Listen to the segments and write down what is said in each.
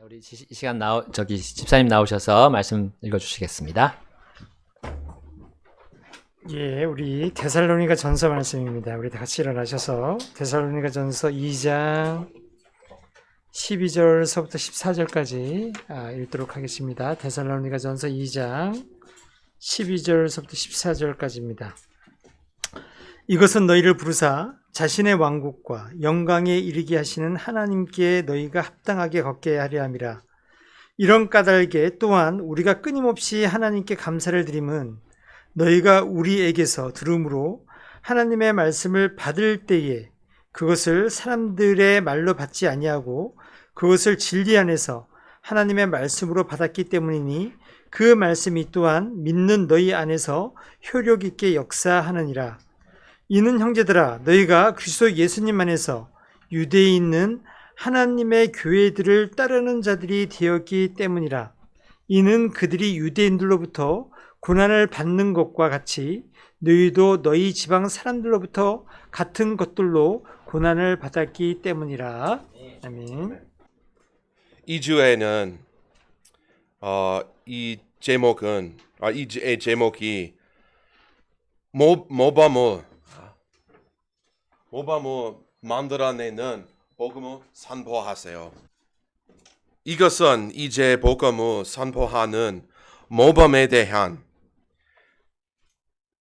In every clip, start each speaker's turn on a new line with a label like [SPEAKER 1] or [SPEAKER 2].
[SPEAKER 1] 우리 이 시간 집사님 나오셔서 말씀 읽어주시겠습니다.
[SPEAKER 2] 예, 우리 데살로니가 전서 말씀입니다. 우리 다 같이 일어나셔서 데살로니가 전서 2장 12절서부터 14절까지 읽도록 하겠습니다. 데살로니가 전서 2장 12절서부터 14절까지입니다. 이것은 너희를 부르사 자신의 왕국과 영광에 이르게 하시는 하나님께 너희가 합당하게 걷게 하려 함이라. 이런 까닭에 또한 우리가 끊임없이 하나님께 감사를 드림은 너희가 우리에게서 들음으로 하나님의 말씀을 받을 때에 그것을 사람들의 말로 받지 아니하고 그것을 진리 안에서 하나님의 말씀으로 받았기 때문이니 그 말씀이 또한 믿는 너희 안에서 효력 있게 역사하느니라. 이는 형제들아, 너희가 그리스도 예수님 안에서 유대에 있는 하나님의 교회들을 따르는 자들이 되었기 때문이라. 이는 그들이 유대인들로부터 고난을 받는 것과 같이 너희도 너희 지방 사람들로부터 같은 것들로 고난을 받았기 때문이라. 아멘.
[SPEAKER 3] 이 주에는 이 제목이 모범을 만들어내는 복음을 선포하세요. 이것은 이제 복음을 선포하는 모범에 대한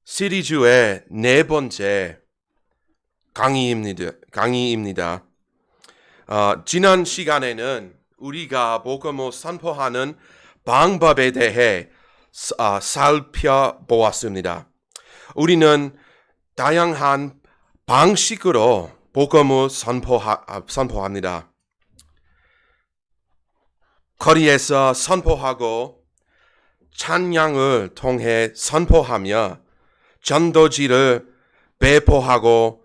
[SPEAKER 3] 시리즈의 네 번째 강의입니다. 지난 시간에는 우리가 복음을 선포하는 방법에 대해 살펴보았습니다. 우리는 다양한 방식으로 복음을 선포합니다. 거리에서 선포하고 찬양을 통해 선포하며 전도지를 배포하고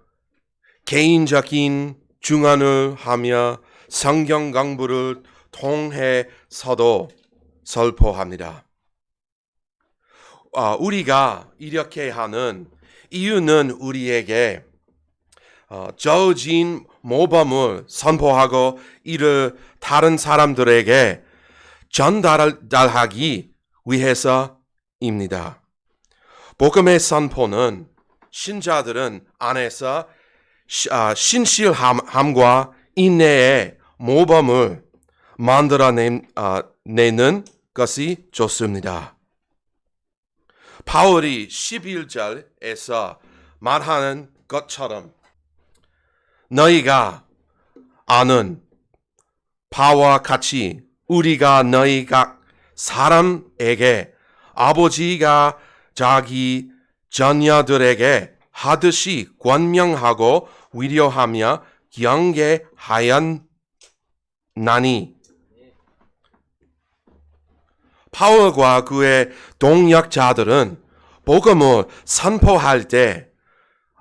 [SPEAKER 3] 개인적인 증언을 하며 성경 공부를 통해서도 선포합니다. 우리가 이렇게 하는 이유는 우리에게 주어진 모범을 선포하고 이를 다른 사람들에게 전달하기 위해서입니다. 복음의 선포는 신자들은 안에서 신실함과 인내의 모범을 만들어내는 것이 좋습니다. 바울이 11절에서 말하는 것처럼 너희가 아는 바와 같이 우리가 너희 각 사람에게 아버지가 자기 자녀들에게 하듯이 권명하고 위로하며 경계하였나니. 바울과 그의 동역자들은 복음을 선포할 때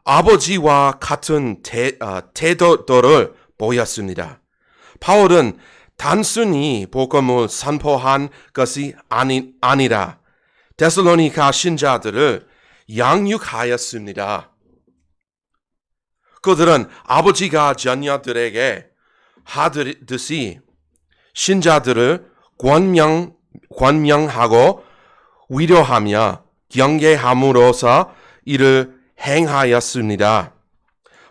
[SPEAKER 3] 아버지와 같은 태도를 보였습니다. 바울은 단순히 복음을 선포한 것이 아니라 데살로니가 신자들을 양육하였습니다. 그들은 아버지가 자녀들에게 하듯이 신자들을 권명하고 위로하며 경계함으로써 이를 행하였습니다.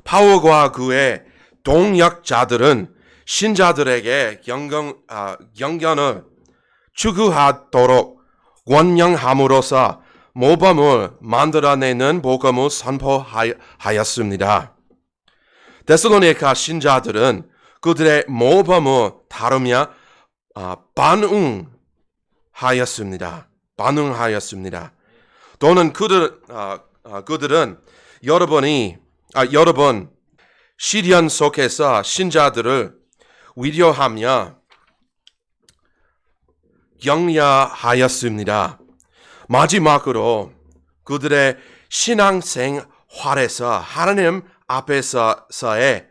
[SPEAKER 3] 바울과 그의 동역자들은 신자들에게 경건을 추구하도록 권명함으로써 모범을 만들어내는 복음을 선포하였습니다. 데살로니가 신자들은 그들의 모범을 다루며 반응하였습니다. 또는 그들은 여러 번 시련 속에서 신자들을 위로하며 격려하였습니다. 마지막으로 그들의 신앙생활에서 하나님 앞에서의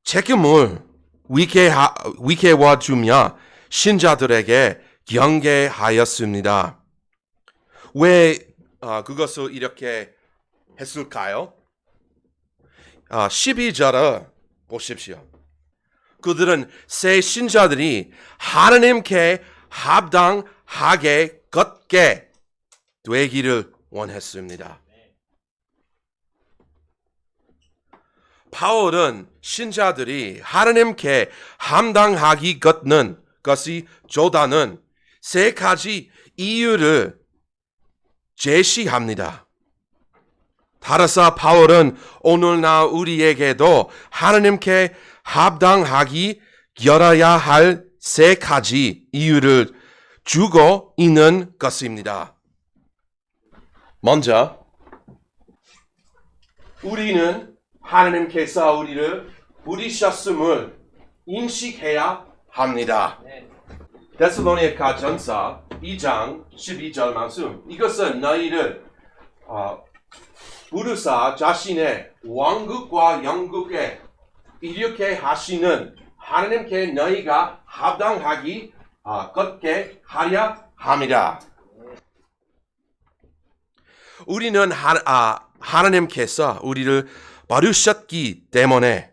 [SPEAKER 3] 책임을 위계해주며 신자들에게 경계하였습니다. 왜 그것을 이렇게 했을까요? 12절을 보십시오. 그들은 새 신자들이 하나님께 합당하게 걷게 되기를 원했습니다. 바울은 신자들이 하나님께 합당하게 걷는 것이 좋다는 세 가지 이유를 제시합니다. 따라서 바울은 오늘날 우리에게도 하나님께 합당하게 열어야 할 세 가지 이유를 주고 있는 것입니다. 먼저 우리는 하나님께서 우리를 부르셨음을 인식해야 합니다. 데살로니가 전서 2장 12절 말씀. 이것은 너희를 부르사 자신의 왕국과 영국에 이렇게 하시는 하나님께 너희가 합당하게 걷게 하려 합니다. 우리는 하나님께서 우리를 부르셨기 때문에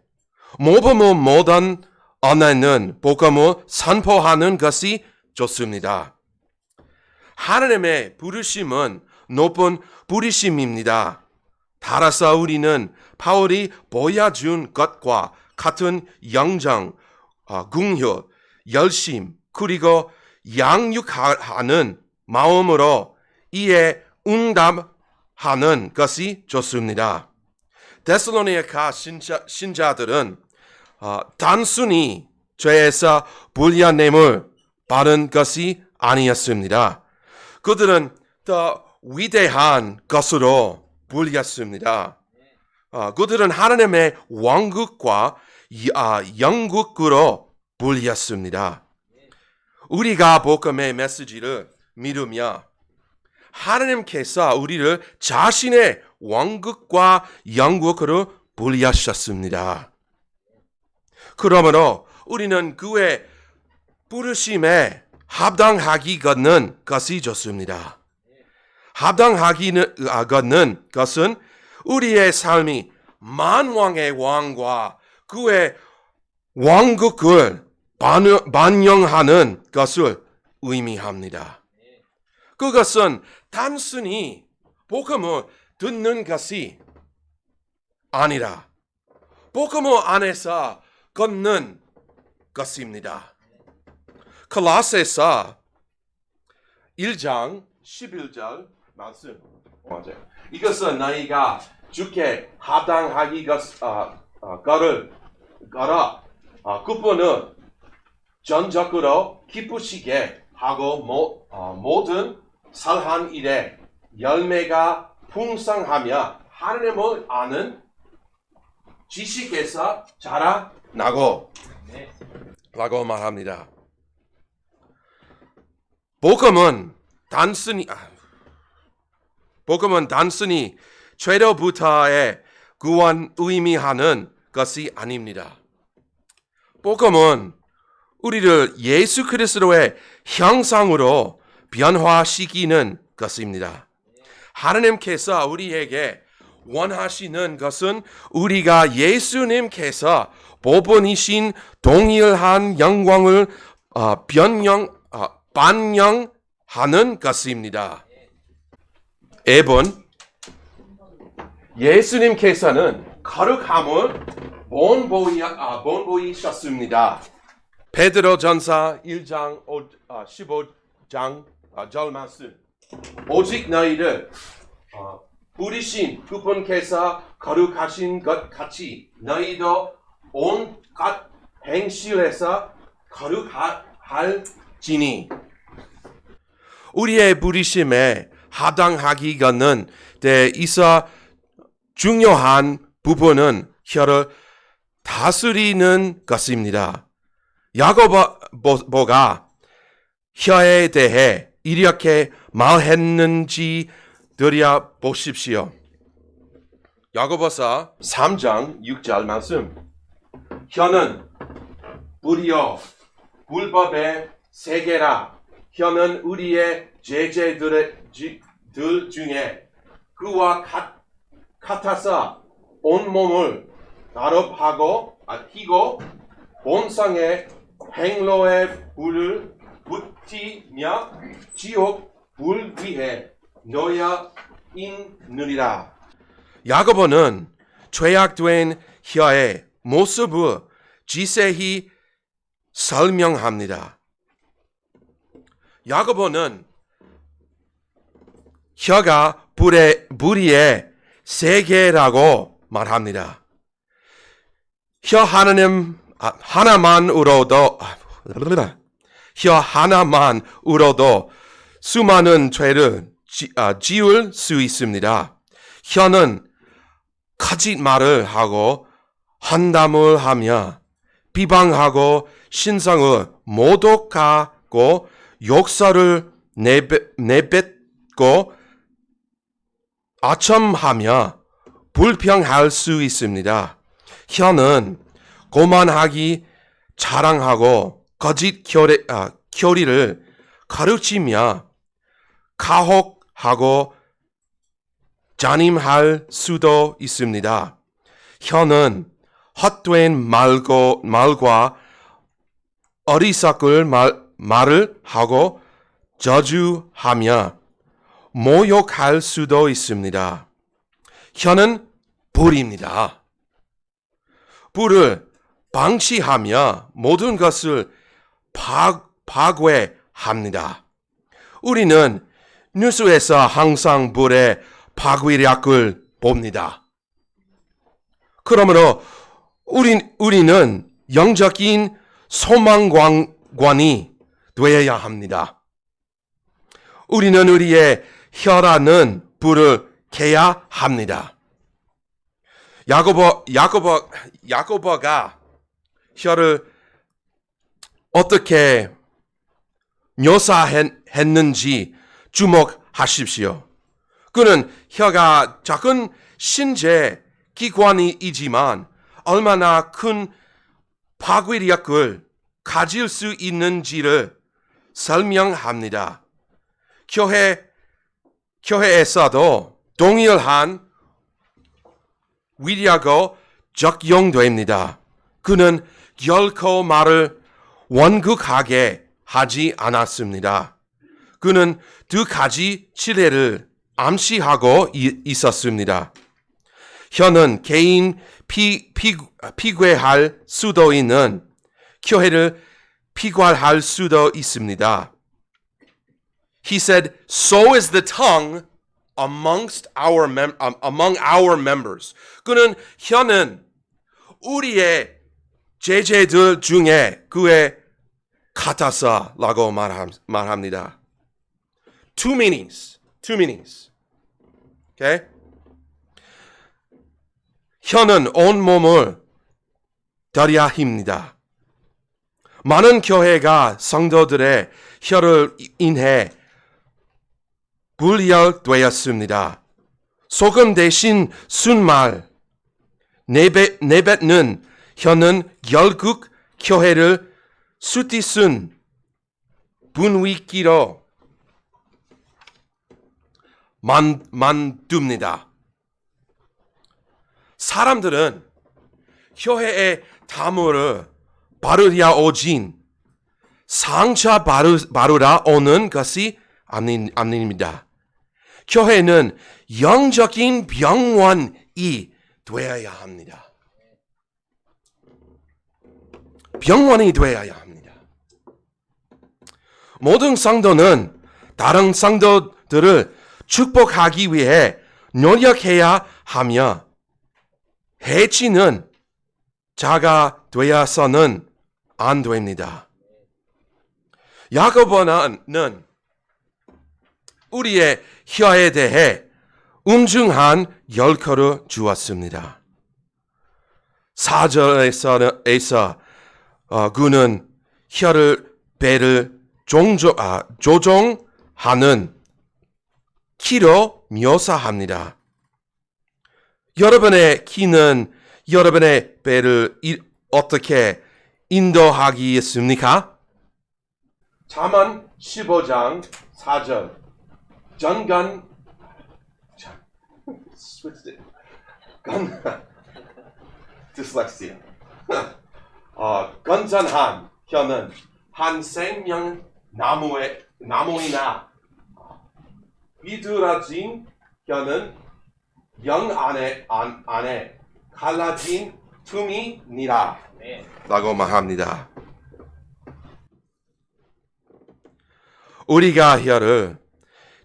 [SPEAKER 3] 모든 언어는 복음을 선포하는 것이 좋습니다. 하나님의 부르심은 높은 부르심입니다. 따라서 우리는 바울이 보여준 것과 같은 영정, 긍휼, 열심, 그리고 양육하는 마음으로 이에 응답하는 것이 좋습니다. 데살로니가 신자들은 단순히 죄에서 불려냄을 받은 것이 아니었습니다. 그들은 더 위대한 것으로 불렸습니다. 그들은 하나님의 왕국과 영국으로 불렸습니다. 우리가 복음의 메시지를 믿으며 하나님께서 우리를 자신의 왕국과 영국으로 불리하셨습니다. 그러므로 우리는 그의 부르심에 합당하게 걷는 것이 좋습니다. 합당하게 걷는 것은 우리의 삶이 만왕의 왕과 그의 왕국을 반영하는 것을 의미합니다. 그것은 단순히 복음을 듣는 것이 아니라 복음을 안에서 걷는 것입니다. 골로새서 1장 11절 말씀. 이것은 너희가 주께 합당하게 걸어 그분은 전적으로 기쁘시게 하고 모든 선한 일에 열매가 풍성하며 하나님을 아는 지식에서 자라나고 라고 말합니다. 복음은 단순히 죄로부터의 구원 의미하는 것이 아닙니다. 복음은 우리를 예수 그리스도의 형상으로 변화시키는 것입니다. 하나님께서 우리에게 원하시는 것은 우리가 예수님께서 보분이신 동일한 영광을 반영하는 것입니다. 예수님께서는 거룩함을 본보이셨습니다. 베드로전서 1장 15장 절 말씀. 오직 너희를 부르신 그분께서 거룩하신 것 같이 너희도 온갖 행실에서 거룩할지니. 우리의 부르심에 합당하게 걷는 데 있어 중요한 부분은 혀를 다스리는 것입니다. 야고보가 혀에 대해 이렇게 말했는지 들여보십시오. 야고보서 3장 6절 말씀. 혀는 불이요 불법의 세계라. 혀는 우리의 제재들 중에 그와 같아서 온몸을 희고 본상의 행로에 불을 붙이며 지옥 불 위에 놓여 있느니라. 야고보는 죄악된 혀의 모습을 지세히 설명합니다. 야고보는 혀가 불의의 세계라고 말합니다. 혀 하나만으로도 수많은 죄를 지을 수 있습니다. 혀는 거짓말을 하고 환담을 하며 비방하고 신성을 모독하고 욕설을 내뱉고 아첨하며 불평할 수 있습니다. 혀는 고만하기 자랑하고 거짓 교리를 가르치며 가혹하고 잔인할 수도 있습니다. 혀는 헛된 말과 어리석을 말을 하고 저주하며 모욕할 수도 있습니다. 혀는 불입니다. 불을 방치하며 모든 것을 파괴합니다. 우리는 뉴스에서 항상 불의 파괴력을 봅니다. 그러므로 우리는 영적인 소망관이 되어야 합니다. 우리는 우리의 혀라는 불을 켜야 합니다. 야고보가 혀를 어떻게 묘사했는지 주목하십시오. 그는 혀가 작은 신체 기관이지만 얼마나 큰 파괴력을 가질 수 있는지를 설명합니다. 교회에서도 동일한 위력이 적용됩니다. 그는 결코 말을 완곡하게 하지 않았습니다. 그는 두 가지 진리를 암시하고 있었습니다. 혀는 개인 피괴할 수도 있는 교회를 피괴할 수도 있습니다. He said, "So is the tongue among our members." 그는 혀는 우리의 제자들 중에 그의 같아서라고 말합니다. Two meanings. Okay? 혀는 온 몸을 들여야 합니다. 많은 교회가 성도들의 혀를 인해 분열되었습니다. 소금 대신 순말 내뱉는 혀는 결국 교회를 수티순 분위기로 만듭니다. 사람들은 교회의 담으로 바르려 오진 상처 바르러 오는 것이 아닙니다. 교회는 영적인 병원이 되어야 합니다. 병원이 되어야 합니다. 모든 성도는 다른 성도들을 축복하기 위해 노력해야 하며 해치는 자가 되어서는 안 됩니다. 야고보는 우리의 혀에 대해 엄중한 열거를 주었습니다. 4절에서 그는 배를 조종하는 키로 묘사합니다. 여러분의 키는 여러분의 배를 어떻게 인도하겠습니까? 잠언 15장 4절 dyslexia. 건전한 혀는 한 생명 나무이나 비뚤어진 혀는 영 안에 갈라진 틈이니라 라고 말합니다. 우리가 혀를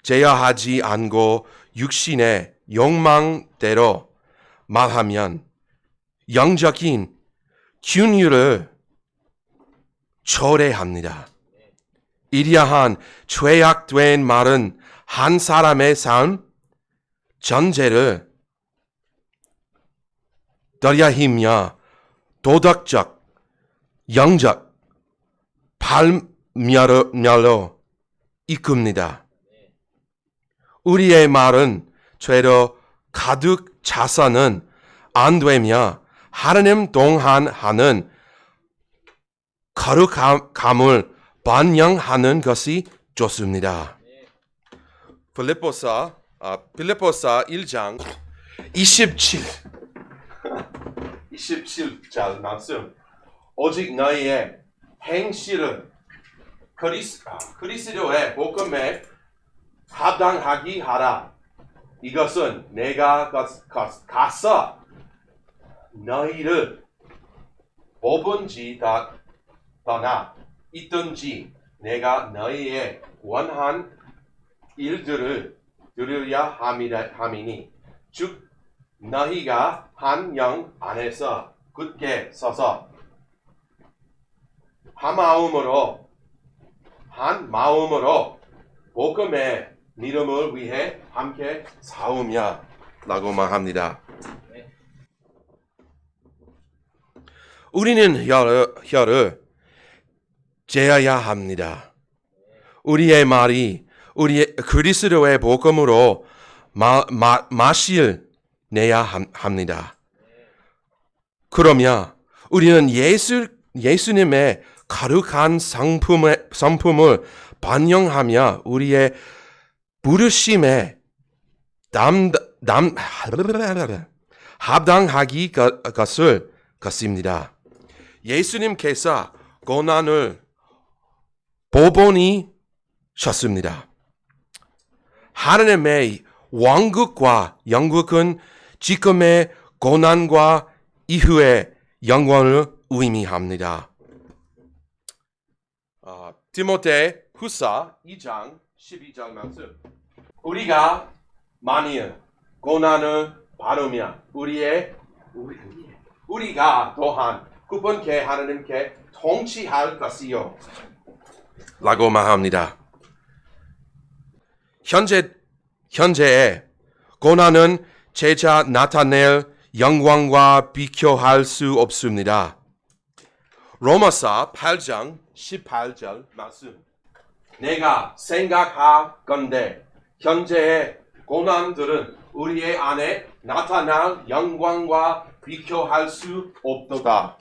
[SPEAKER 3] 제어하지 않고 육신의 욕망대로 말하면 영적인 균율을 초래합니다. 이러한 죄악된 말은 한 사람의 삶 전체를 떨어뜨리며 도덕적, 영적 발멸로 이끕니다. 우리의 말은 죄로 가득 차서는 안 되며 하나님 동행하는 거룩함을 반영하는 것이 좋습니다. 빌립보서 1장 27절 말씀. 오직 너희의 행실은 그리스도의 복음에 합당하게 하라. 이것은 내가 가서 너희를 뽑은지 떠나 있든지 내가 너희의 원한 일들을 들으려 함이니 즉 너희가 한 영 안에서 굳게 서서 한 마음으로 복음의 믿음을 위해 함께 싸우며 라고 말합니다. 우리는 혀를 제어해야 합니다. 우리의 말이 우리의 그리스도의 복음으로 맛을 내야 합니다. 그러면 우리는 예수님의 거룩한 성품을 반영하며 우리의 부르심에 합당하기 것입니다. 예수님께서 고난을 보본이셨습니다. 하나님의 왕국과 영국은 지금의 고난과 이후의 영광을 의미합니다. 디모데 후서 2장 12절 말씀. 우리가 만일 고난을 받으면 우리가 또한 그분께 하나님께 통치할 것이요 라고 말합니다. 현재의 고난은 제자 나타낼 영광과 비교할 수 없습니다. 로마서 8장 18절 말씀. 내가 생각하건대 현재의 고난들은 우리의 안에 나타날 영광과 비교할 수 없도다.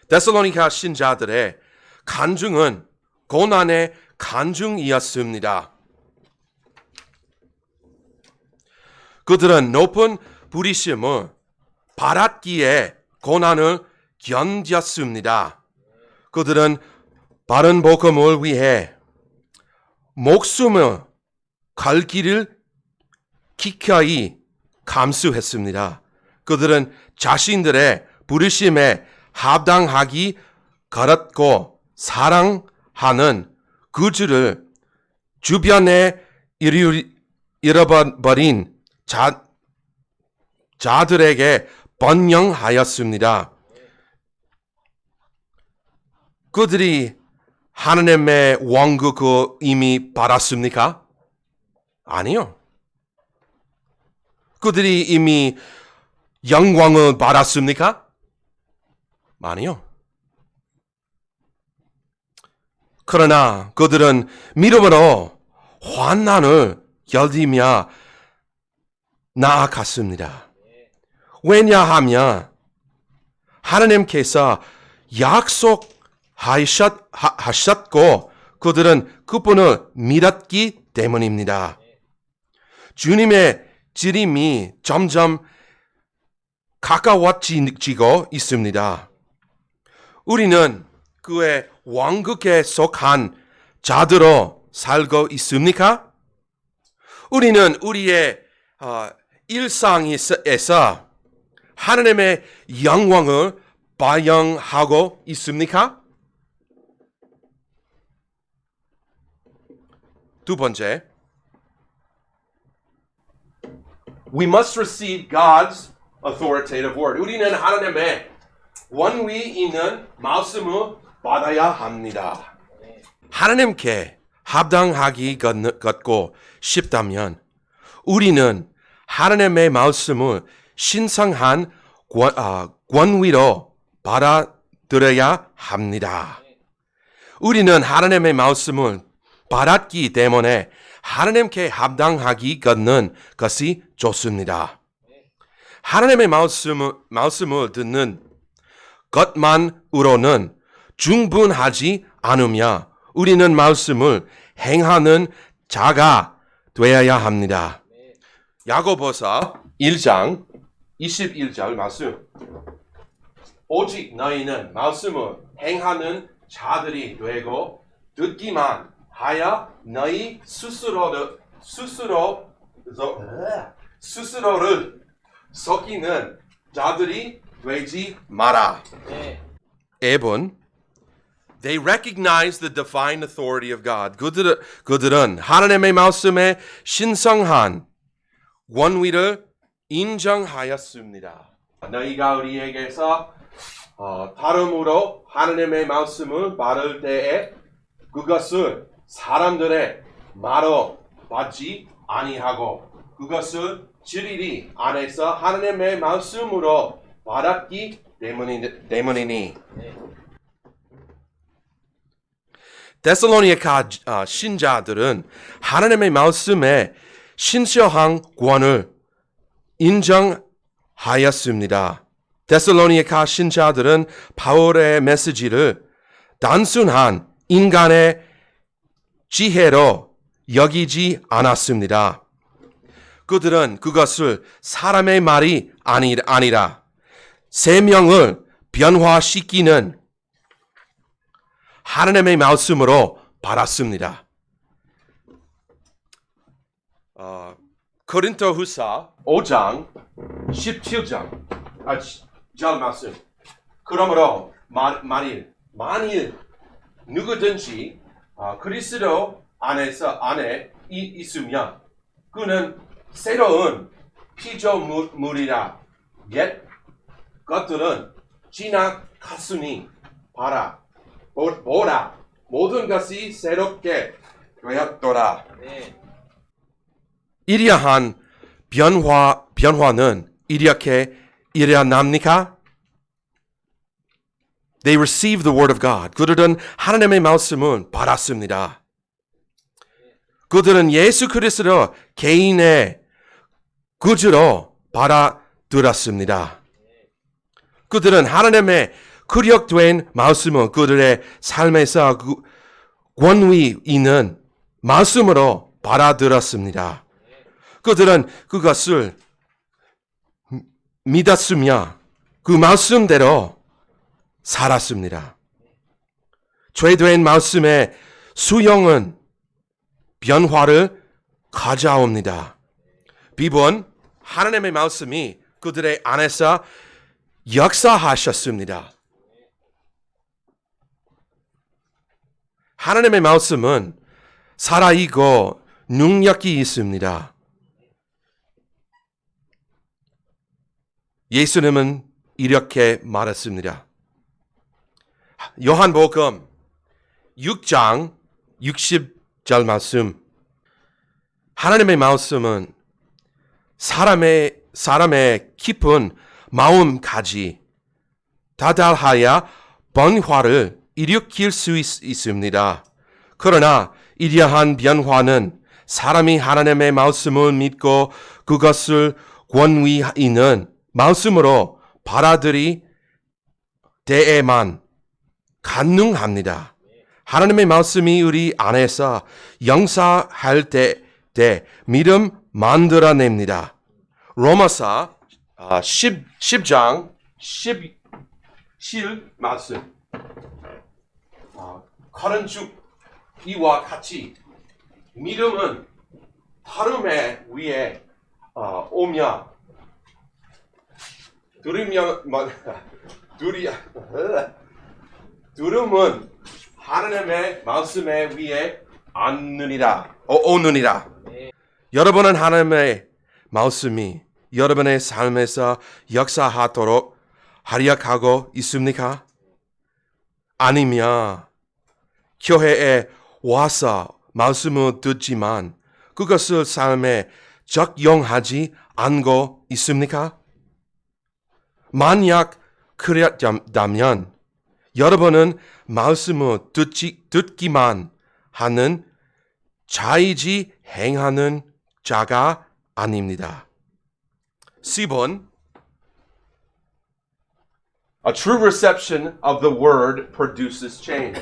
[SPEAKER 3] 데살로니가 신자들의 간증은 고난의 간증이었습니다. 그들은 높은 부르심을 받았기에 고난을 견뎠습니다. 그들은 바른 복음을 위해 목숨을 갈 길을 기꺼이 감수했습니다. 그들은 자신들의 부르심에 합당하기 걸었고 사랑하는 구주를 주변에 잃어버린 자들에게 번영하였습니다. 그들이 하나님의 왕국을 이미 받았습니까? 아니요. 그들이 이미 영광을 받았습니까? 아니요. 그러나 그들은 믿음으로 환난을 견디며 나아갔습니다. 왜냐하면 하나님께서 약속하셨고 그들은 그분을 믿었기 때문입니다. 주님의 지림이 점점 가까워지고 있습니다. 우리는 그의 왕국에 속한 자들로 살고 있습니까? 우리는 우리의 일상에서 하나님의 영광을 발扬하고 있습니까? 두 번째, we must receive God's authoritative word. 우리는 하나님의 원위 있는 말씀을 받아야 합니다. 하나님께 합당하기 걷고 싶다면 우리는 하나님의 말씀을 신성한 권위로 받아들여야 합니다. 우리는 하나님의 말씀을 받았기 때문에 하나님께 합당하기 걷는 것이 좋습니다. 하나님의 말씀을 듣는 것만으로는 충분하지 않으며 우리는 말씀을 행하는 자가 되어야 합니다. 야고보서 1장 21절 말씀. 오직 너희는 말씀을 행하는 자들이 되고 듣기만 하여 너희 스스로를 속이는 자들이 되지 마라. 앱은 They recognize the divine authority of God. 그들은 하나님의 말씀에 신성한 원위를 인정하였습니다. 너희가 우리에게서 다름으로 하나님의 말씀을 받을 때에 그것을 사람들의 말로 받지 아니하고 그것을 진리 안에서 하나님의 말씀으로 받았기 때문이니 데살로니가 신자들은 하나님의 말씀에 신실한 권을 인정하였습니다. 데살로니가 신자들은 바울의 메시지를 단순한 인간의 지혜로 여기지 않았습니다. 그들은 그것을 사람의 말이 아니라 생명을 변화시키는 하나님의 말씀으로 받았습니다. 고린도후서 5장 17장 절 말씀. 그러므로 만일 누구든지 그리스도 안에 있으면 그는 새로운 피조물이라. 옛 것들은 지나갔으니 보라 모든 것이 새롭게 되었더라. 이러한 변화는 이렇게 일어납니까? They received the word of God. 그들은 하나님의 말씀을 받았습니다. 그들은 예수 그리스도 개인의 구주로 받아들였습니다. 그들은 하나님의 구력된 말씀을 그들의 삶에서 권위 있는 말씀으로 받아들였습니다. 그들은 그것을 믿었으며 그 말씀대로 살았습니다. 죄된 말씀의 수용은 변화를 가져옵니다. 비번 하나님의 말씀이 그들의 안에서 역사하셨습니다. 하나님의 말씀은 살아있고 능력이 있습니다. 예수님은 이렇게 말했습니다. 요한복음 6장 60절 말씀. 하나님의 말씀은 사람의 깊은 마음까지 다달하여 변화를 일으킬 수 있습니다. 그러나 이러한 변화는 사람이 하나님의 말씀을 믿고 그것을 권위 있는 말씀으로 받아들이 때에만 가능합니다. 하나님의 말씀이 우리 안에서 영사할 때 믿음 만들어냅니다. 로마서 10장 17 말씀. 커른 죽 이와 같이 믿음은 다름에 위에 오며 두름은 하나님의 말씀에 위에 오느니라. 여러분은 하나님의 말씀이 여러분의 삶에서 역사하도록 활약하고 있습니까? 아니면 교회에 와서 말씀을 듣지만 그것을 삶에 적용하지 않고 있습니까? 만약 그랬다면 여러분은 말씀을 듣기만 하는 자이지 행하는 자가 아닙니다. 10번 A true reception of the word produces change.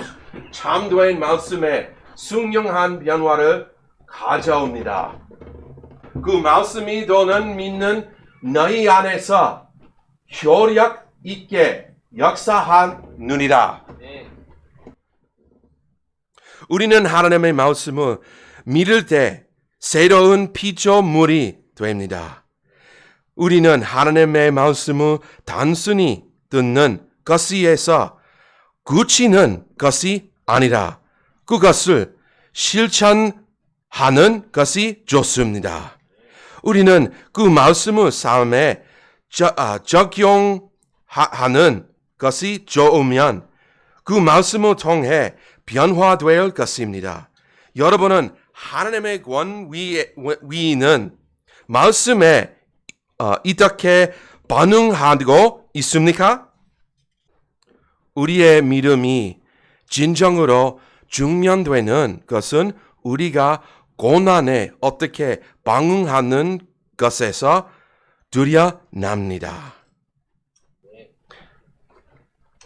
[SPEAKER 3] 참된 말씀에 순종한 변화를 가져옵니다. 그 말씀이 너는 믿는 너희 안에서 효력 있게 역사하느니라. 우리는 하나님의 말씀을 믿을 때 새로운 피조물이 됩니다. 우리는 하나님의 말씀을 단순히 듣는 것에서 굳히는 것이 아니라 그것을 실천하는 것이 좋습니다. 우리는 그 말씀을 삶에 적용하는 것이 좋으면 그 말씀을 통해 변화될 것입니다. 여러분은 하나님의 권위는 말씀에 어떻게 반응하고 있습니까? 우리의 믿음이 진정으로 중면되는 것은 우리가 고난에 어떻게 반응하는 것에서 드러납니다.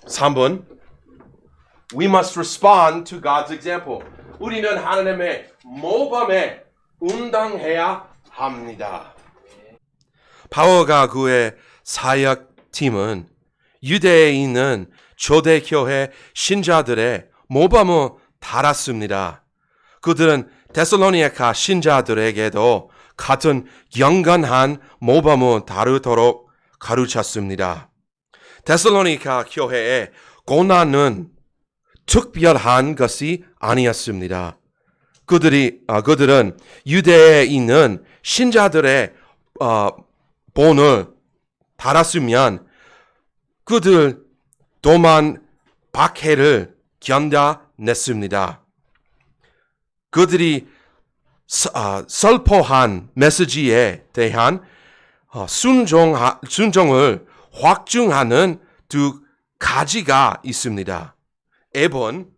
[SPEAKER 3] 3번 We must respond to God's example. 우리는 하나님의 모범에 운당해야 합니다. 바울과 그의 사역팀은 유대에 있는 초대교회 신자들의 모범을 따랐습니다. 그들은 데살로니가 신자들에게도 같은 경건한 모범을 따르도록 가르쳤습니다. 데살로니가 교회의 고난은 특별한 것이 아니었습니다. 그들은 유대에 있는 신자들의 본을 따랐으면 그들 또한 박해를 견뎌냈습니다. 그들이 선포한 메시지에 대한 순종을 확증하는 두 가지가 있습니다. 1번,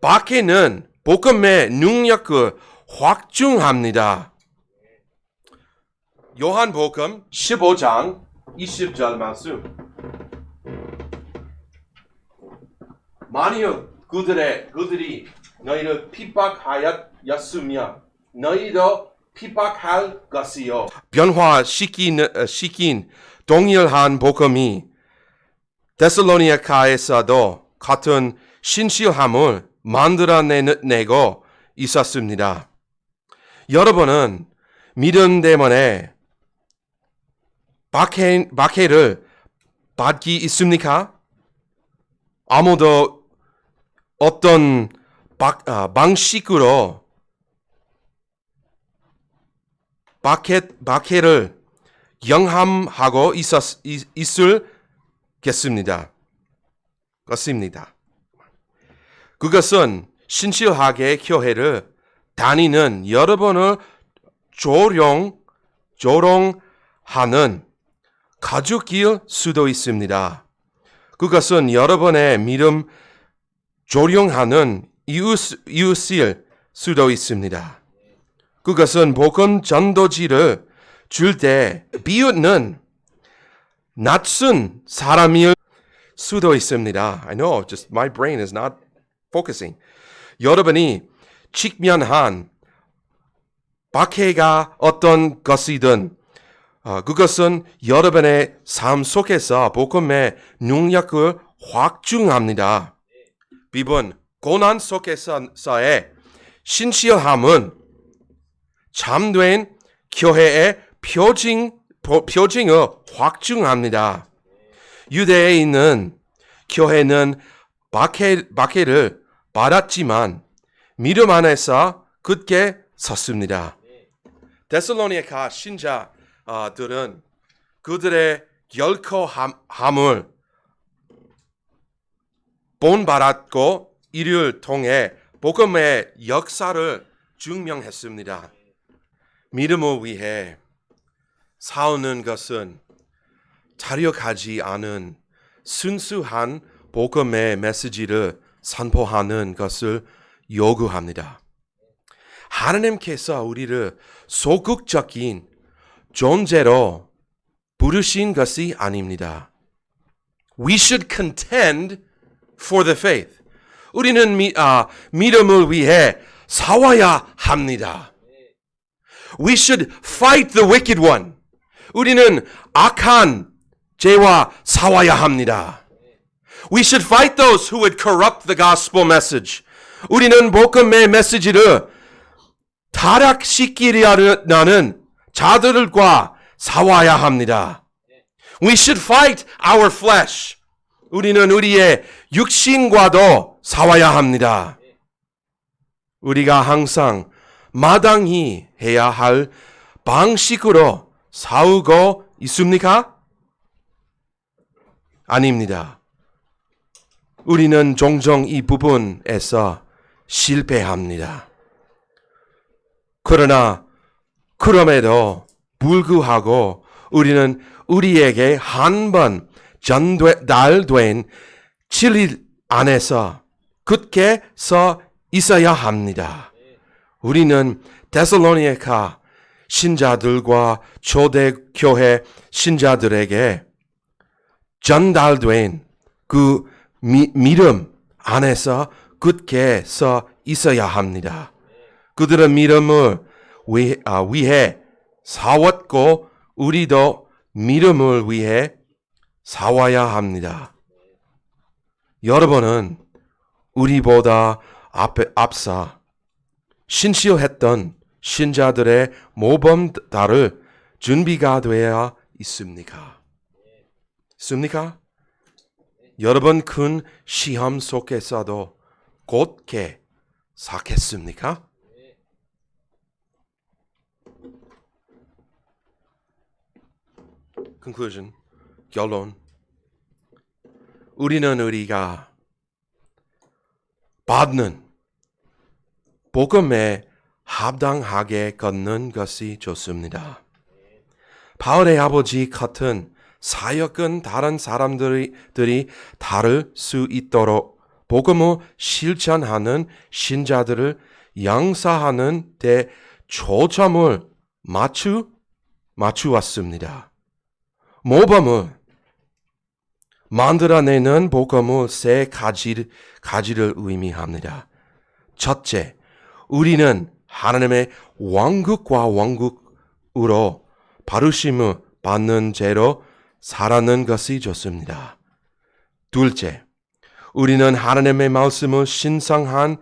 [SPEAKER 3] 박해는 복음의 능력을 확증합니다. 요한복음 15장 20절 말씀. 만일 그들이 너희를 핍박하였으며 너희도 핍박할 것이요. 변화시킨 동일한 복음이 데살로니가에서도 같은 신실함을 만들어내고 있었습니다. 여러분은 믿음 때문에 박해를 받기 있습니까? 아무도 어떤 방식으로 박해를 경험하고 있을겠습니다. 그렇습니다. 그것은 신실하게 교회를 다니는 여러분을 조롱하는 가족일 수도 있습니다. 그것은 여러분의 믿음 조롱하는 이웃일 수도 있습니다. 그것은 복음 전도지를 줄 때 비웃는 낯선 사람일 수도 있습니다. I know, just my brain is not focusing. 여러분이 직면한 박해가 어떤 것이든 그것은 여러분의 삶 속에서 복음의 능력을 확증합니다. 비번 고난 속에서의 신실함은 참된 교회의 표징을 확증합니다. 유대에 있는 교회는 박해를 받았지만 믿음 안에서 굳게 섰습니다. 데살로니가 신자들은 그들의 결코함을 본받았고 이를 통해 복음의 역사를 증명했습니다. 믿음을 위해 싸우는 것은 타협하지 않은 순수한 복음의 메시지를 선포하는 것을 요구합니다. 하나님께서 우리를 소극적인 존재로 부르신 것이 아닙니다. We should contend for the faith. 우리는 믿음을 위해 싸워야 합니다. We should fight the wicked one. 우리는 악한 죄와 싸워야 합니다. We should fight those who would corrupt the gospel message. 우리는 복음의 메시지를 타락시키려는 자들과 싸워야 합니다. We should fight our flesh. 우리는 우리의 육신과도 싸워야 합니다. 우리가 항상 마땅히 해야 할 방식으로 싸우고 있습니까? 아닙니다. 우리는 종종 이 부분에서 실패합니다. 그럼에도 불구하고 우리는 우리에게 한 번 전달된 진리 안에서 굳게 서 있어야 합니다. 우리는 데살로니가 신자들과 초대교회 신자들에게 전달된 그 믿음 안에서 굳게 서 있어야 합니다. 그들의 믿음을 위해 싸웠고 우리도 믿음을 위해 싸워야 합니다. 여러분은 우리보다 앞서 신실했던 신자들의 모범 따를 준비가 되어 있습니까? 여러분 큰 시험 속에서도 곧게 삭했습니까? Conclusion, 결론. 우리가 받는 복음에 합당하게 걷는 것이 좋습니다. 바울의 아버지 같은 사역은 다른 사람들이 다를 수 있도록 복음을 실천하는 신자들을 양사하는 데 초점을 맞추었습니다. 모범을 만들어내는 복음을 세 가지를 의미합니다. 첫째, 우리는 하나님의 왕국과 왕국으로 바르심을 받는 죄로 살아는 것이 좋습니다. 둘째, 우리는 하나님의 말씀을 신성한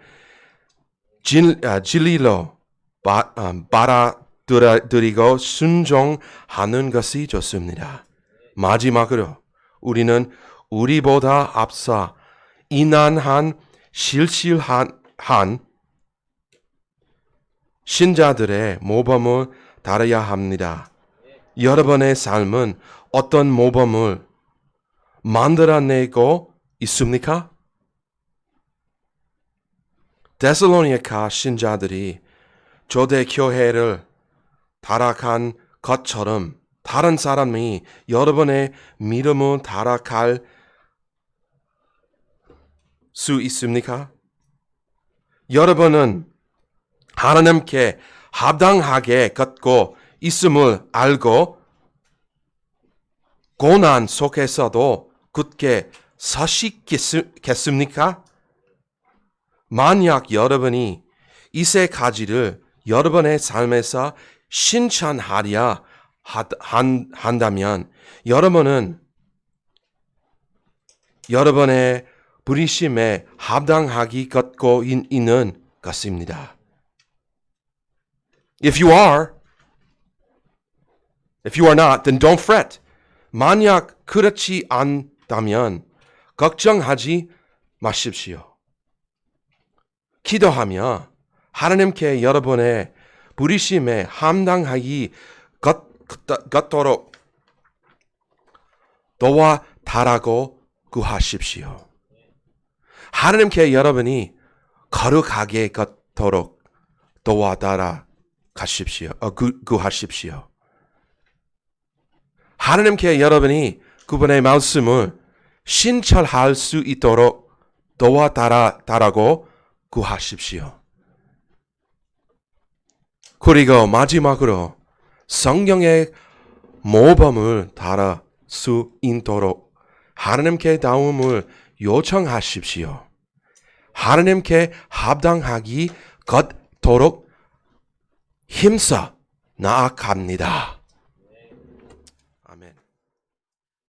[SPEAKER 3] 진리로 받아들이고 순종하는 것이 좋습니다. 마지막으로 우리는 우리보다 앞서 이난한 실실한 신자들의 모범을 따라야 합니다. 여러분의 삶은 어떤 모범을 만들어내고 있습니까? 데살로니가 신자들이 초대교회를 타락한 것처럼 다른 사람이 여러분의 믿음을 타락할 수 있습니까? 여러분은 하나님께 합당하게 걷고 있음을 알고 고난 속에서도 굳게 서시겠습니까? 만약 여러분이 이 세 가지를 여러분의 삶에서 실천하려 한다면 여러분은 여러분의 부르심에 합당하기 걷고 있는 것입니다. If you are not, then don't fret. 만약 그렇지 않다면 걱정하지 마십시오. 기도하며 하나님께 여러분의 부르심에 합당하기 걷도록 도와달라고 구하십시오. 하나님께 여러분이 거룩하게 걷도록 도와달라 구하십시오. 하나님께 여러분이 그분의 말씀을 신철할 수 있도록 도와달라고 구하십시오. 그리고 마지막으로 성경의 모범을 따라 수 있도록 하나님께 도움을 요청하십시오. 하나님께 합당하기 걷도록 힘써 나아갑니다. 아멘.